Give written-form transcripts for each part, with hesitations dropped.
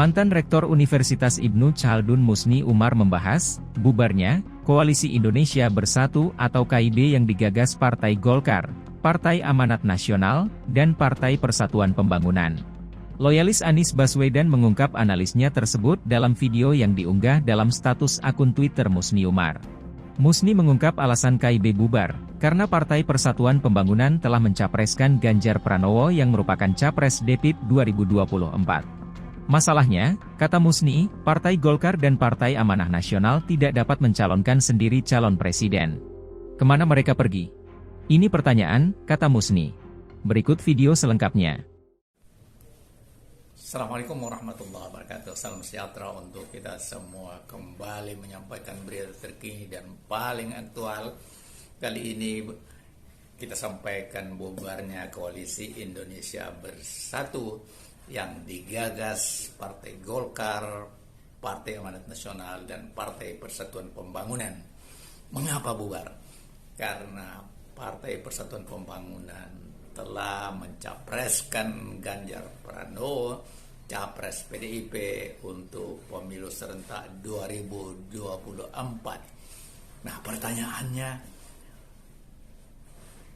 Mantan Rektor Universitas Ibnu Khaldun Musni Umar membahas, bubarnya, Koalisi Indonesia Bersatu atau KIB yang digagas Partai Golkar, Partai Amanat Nasional, dan Partai Persatuan Pembangunan. Loyalis Anies Baswedan mengungkap analisnya tersebut dalam video yang diunggah dalam status akun Twitter Musni Umar. Musni mengungkap alasan KIB bubar, karena Partai Persatuan Pembangunan telah mencapreskan Ganjar Pranowo yang merupakan Capres DPIP 2024. Masalahnya, kata Musni, Partai Golkar dan Partai Amanah Nasional tidak dapat mencalonkan sendiri calon presiden. Kemana mereka pergi? Ini pertanyaan, kata Musni. Berikut video selengkapnya. Assalamualaikum warahmatullahi wabarakatuh. Salam sejahtera untuk kita semua. Kembali menyampaikan berita terkini dan paling aktual. Kali ini kita sampaikan bubarnya Koalisi Indonesia Bersatu yang digagas Partai Golkar, Partai Amanat Nasional, dan Partai Persatuan Pembangunan. Mengapa bubar? Karena Partai Persatuan Pembangunan telah mencapreskan Ganjar Pranowo, Capres PDIP untuk pemilu serentak 2024. Nah, pertanyaannya,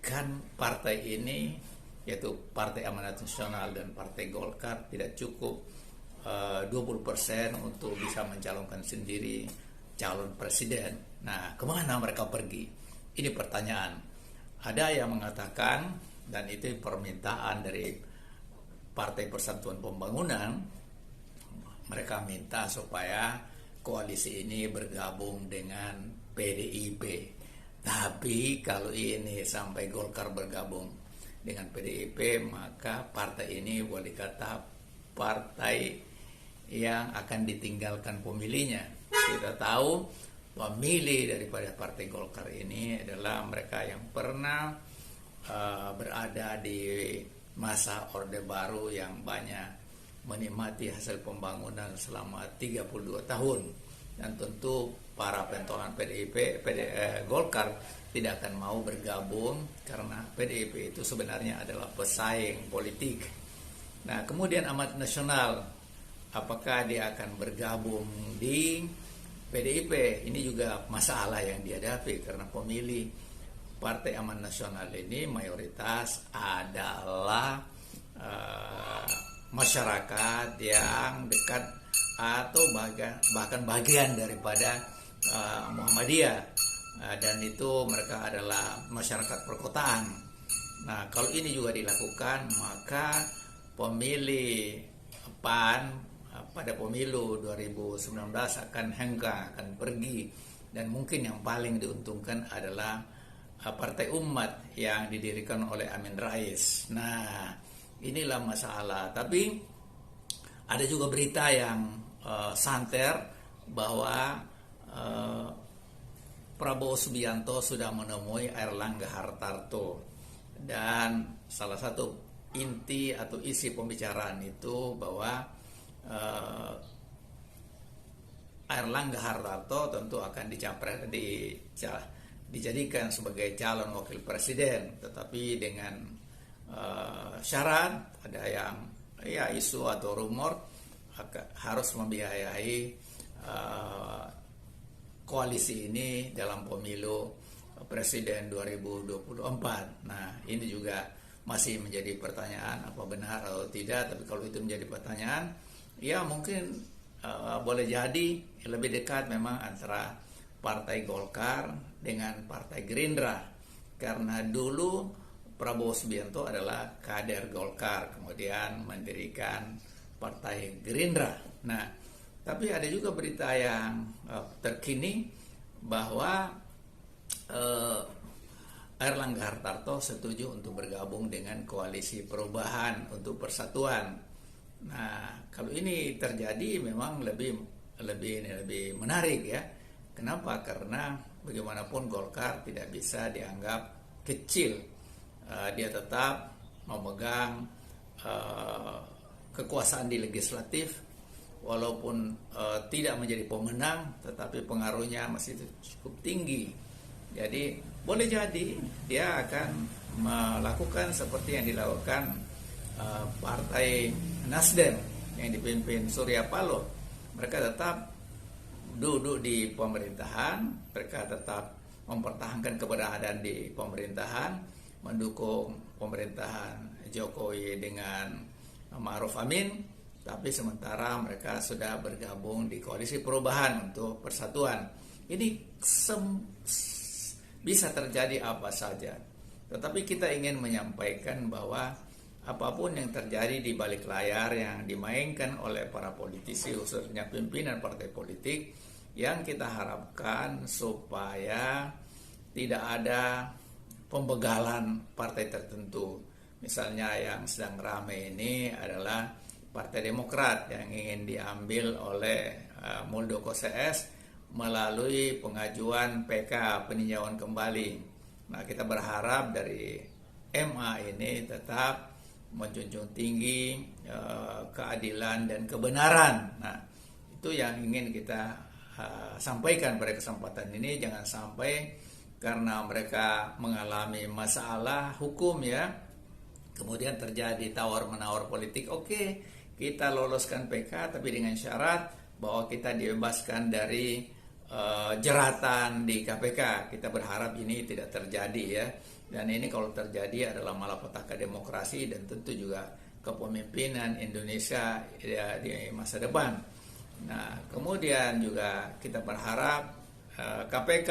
kan partai ini, yaitu Partai Amanat Nasional dan Partai Golkar, tidak cukup 20% untuk bisa mencalonkan sendiri calon presiden. Nah, kemana mereka pergi? Ini pertanyaan. Ada yang mengatakan, dan itu permintaan dari Partai Persatuan Pembangunan, mereka minta supaya koalisi ini bergabung dengan PDIP. Tapi kalau ini sampai Golkar bergabung dengan PDIP, maka partai ini boleh kata partai yang akan ditinggalkan pemilihnya. Kita tahu pemilih daripada Partai Golkar ini adalah mereka yang pernah berada di masa Orde Baru, yang banyak menikmati hasil pembangunan selama 32 tahun. Dan tentu para pentolan Golkar tidak akan mau bergabung karena PDIP itu sebenarnya adalah pesaing politik. Nah, kemudian Amanat Nasional, apakah dia akan bergabung di PDIP? Ini juga masalah yang dihadapi karena pemilih Partai Amanat Nasional ini mayoritas adalah masyarakat yang dekat atau bahkan bagian daripada Muhammadiyah, dan itu mereka adalah masyarakat perkotaan. Nah, kalau ini juga dilakukan, maka pemilih PAN pada pemilu 2019 akan hengkang, akan pergi, dan mungkin yang paling diuntungkan adalah Partai Umat yang didirikan oleh Amin Rais. Nah, inilah masalah. Tapi ada juga berita yang santer bahwa Prabowo Subianto sudah menemui Airlangga Hartarto, dan salah satu inti atau isi pembicaraan itu bahwa Airlangga Hartarto tentu akan dijadikan sebagai calon wakil presiden, tetapi dengan syarat, ada yang isu atau rumor harus membiayai koalisi ini dalam pemilu presiden 2024. Nah, ini juga masih menjadi pertanyaan apa benar atau tidak. Tapi kalau itu menjadi pertanyaan, ya mungkin boleh jadi lebih dekat memang antara Partai Golkar dengan Partai Gerindra, karena dulu Prabowo Subianto adalah kader Golkar, kemudian mendirikan Partai Gerindra. Nah, tapi ada juga berita yang terkini bahwa Airlangga Hartarto setuju untuk bergabung dengan Koalisi Perubahan untuk Persatuan. Nah, kalau ini terjadi memang lebih menarik ya. Kenapa? Karena bagaimanapun Golkar tidak bisa dianggap kecil. Dia tetap memegang kekuasaan di legislatif, walaupun tidak menjadi pemenang, tetapi pengaruhnya masih cukup tinggi. Jadi boleh jadi dia akan melakukan seperti yang dilakukan Partai Nasdem yang dipimpin Surya Paloh, mereka tetap duduk di pemerintahan, mereka tetap mempertahankan keberadaan di pemerintahan, mendukung pemerintahan Jokowi dengan Ma'ruf Amin, tapi sementara mereka sudah bergabung di koalisi perubahan untuk persatuan. Ini bisa terjadi apa saja. Tetapi kita ingin menyampaikan bahwa apapun yang terjadi di balik layar yang dimainkan oleh para politisi, khususnya pimpinan partai politik, yang kita harapkan supaya tidak ada pembegalan partai tertentu. Misalnya yang sedang ramai ini adalah Partai Demokrat yang ingin diambil oleh Muldoko CS melalui pengajuan PK peninjauan kembali. Nah, kita berharap dari MA ini tetap menjunjung tinggi keadilan dan kebenaran. Nah, itu yang ingin kita sampaikan pada kesempatan ini. Jangan sampai karena mereka mengalami masalah hukum ya, kemudian terjadi tawar-menawar politik. Oke, kita loloskan PK tapi dengan syarat bahwa kita dibebaskan dari jeratan di KPK. Kita berharap ini tidak terjadi ya. Dan ini kalau terjadi adalah malapetaka demokrasi dan tentu juga kepemimpinan Indonesia ya, di masa depan. Nah, kemudian juga kita berharap KPK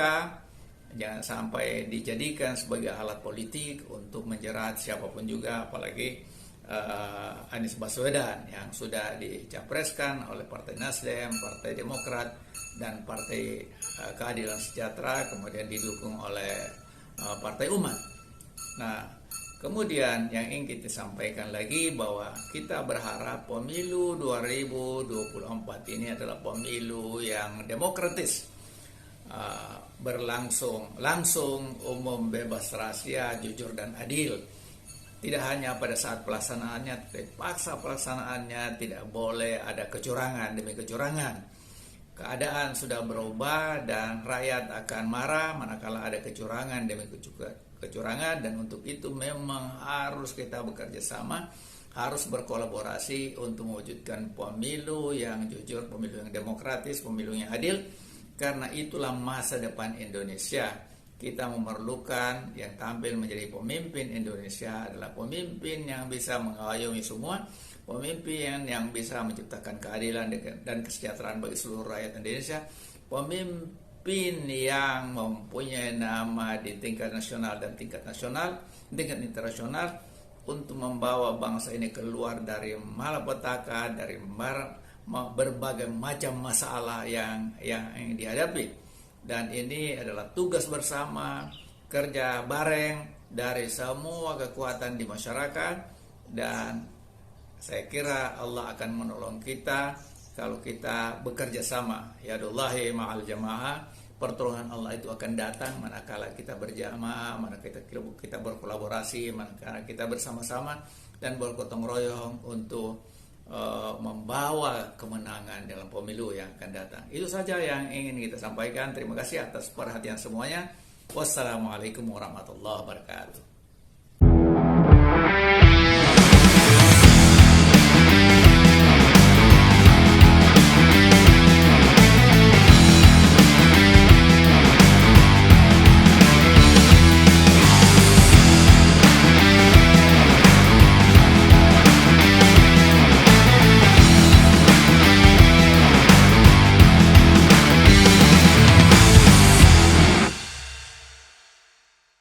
jangan sampai dijadikan sebagai alat politik untuk menjerat siapapun juga, apalagi Anies Baswedan yang sudah dicapreskan oleh Partai Nasdem, Partai Demokrat, dan Partai Keadilan Sejahtera, kemudian didukung oleh Partai Umat. Nah, kemudian yang ingin kita sampaikan lagi bahwa kita berharap pemilu 2024 ini adalah pemilu yang demokratis, langsung, umum, bebas, rahasia, jujur, dan adil. Tidak hanya pada saat pelaksanaannya, tapi paksa pelaksanaannya tidak boleh ada kecurangan demi kecurangan. Keadaan sudah berubah dan rakyat akan marah manakala ada kecurangan demi kecurangan, dan untuk itu memang harus kita bekerja sama, harus berkolaborasi untuk mewujudkan pemilu yang jujur, pemilu yang demokratis, pemilu yang adil, karena itulah masa depan Indonesia. Kita memerlukan yang tampil menjadi pemimpin Indonesia adalah pemimpin yang bisa mengayomi semua, pemimpin yang bisa menciptakan keadilan dan kesejahteraan bagi seluruh rakyat Indonesia, pemimpin yang mempunyai nama di tingkat nasional dan tingkat internasional untuk membawa bangsa ini keluar dari malapetaka, dari berbagai macam masalah yang dihadapi. Dan ini adalah tugas bersama, kerja bareng dari semua kekuatan di masyarakat, dan saya kira Allah akan menolong kita kalau kita bekerja sama. Yadullahi ma'al jamaah, pertolongan Allah itu akan datang manakala kita berjamaah, manakala kita berkolaborasi, manakala kita bersama-sama dan bergotong royong untuk membawa kemenangan dalam pemilu yang akan datang. Itu saja yang ingin kita sampaikan. Terima kasih atas perhatian semuanya. Wassalamualaikum warahmatullahi wabarakatuh.